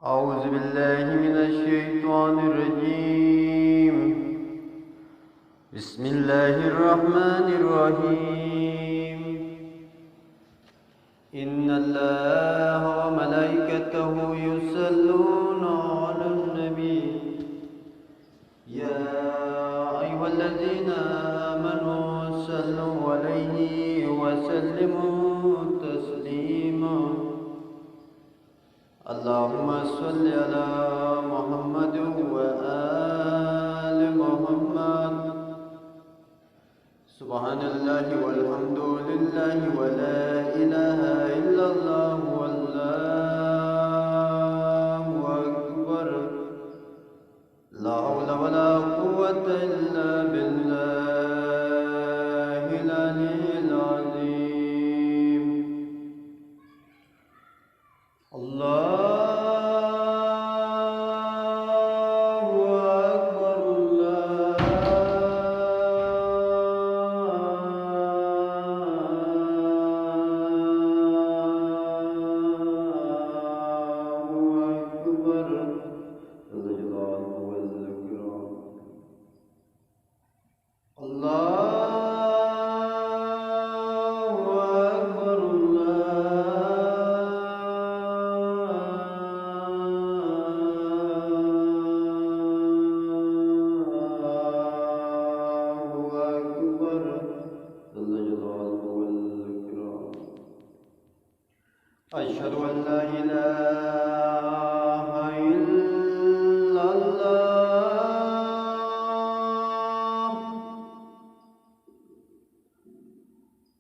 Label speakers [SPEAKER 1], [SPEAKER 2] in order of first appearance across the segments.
[SPEAKER 1] أعوذ بالله من الشيطان الرجيم. بسم الله الرحمن الرحيم. إن الله وملائكته يصلون على النبي يا أيها الذين آمنوا صلوا عليه وسلموا تسليما. اللهم صل على محمد وآل محمد. سبحان الله والحمد لله ولا إله إلا الله والله أكبر. لا حول ولا قوة إلا بالله العلي العظيم. الله أشهد أن لا إله إلا الله.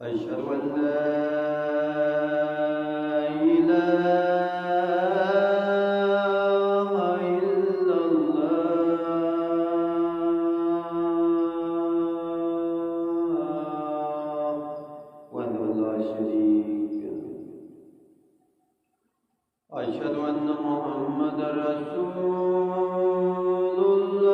[SPEAKER 1] أشهد أن لا إله إلا الله وحده لا شريك له. أشهد أن محمدا رسول الله.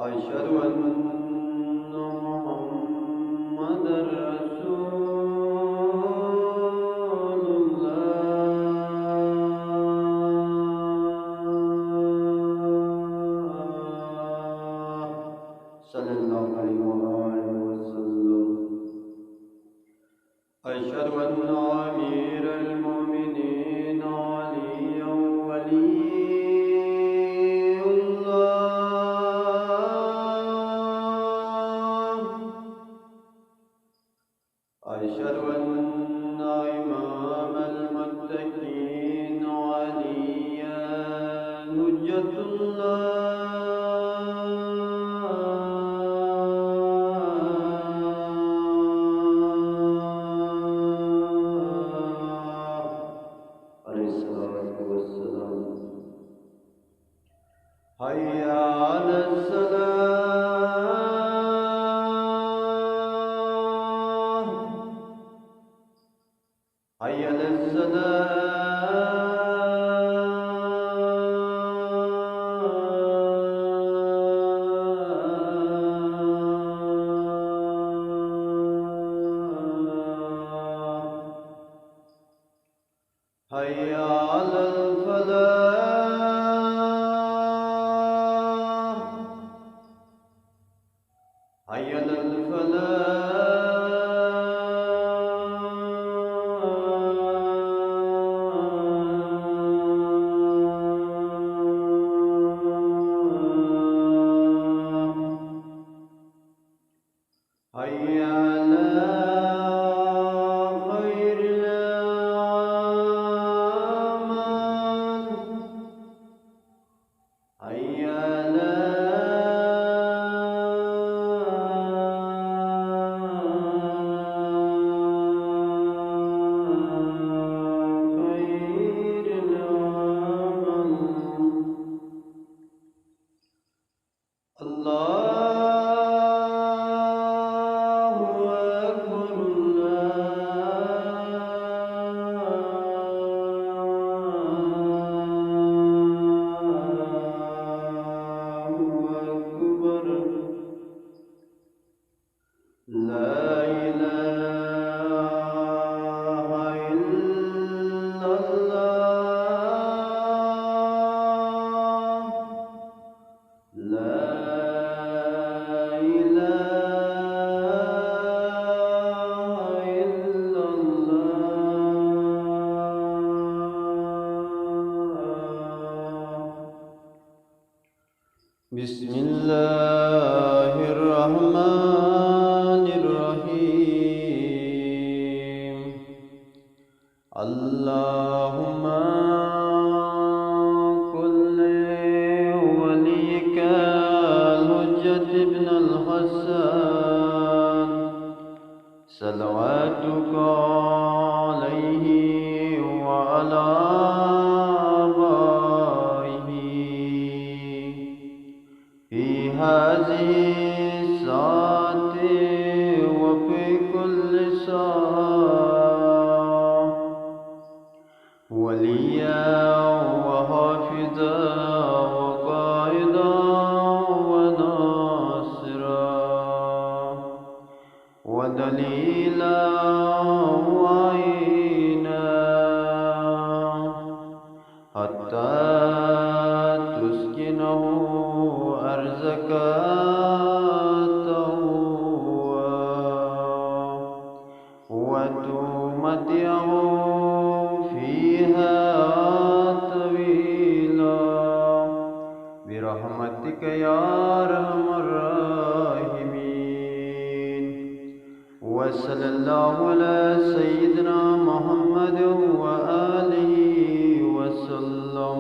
[SPEAKER 1] أشهد أن محمدا رسول الله صلى الله عليه وسلم. أشهد أن أمير المؤمنين علي ولي الله. أشهد أن إمام المتقين عليا حجة الله. حي على الصلاة. حي على الصلاة. حي على الفلاح. حي على الفلاح. حي على خير الأنام. الله الرحمن الرحيم. اللهم كن لوليك الحجة ابن الحسن صلواتك عليه وعلى آبائه في هذه الساعة وفي كل ساعة وليا وحافظا وقائدا وناصرا ودليلا وعينا حتى تسكنه أرزك وتمتعه فيها طويلا برحمتك يا أرحم الراحمين. وصلى الله على سيدنا محمد وآله وسلم.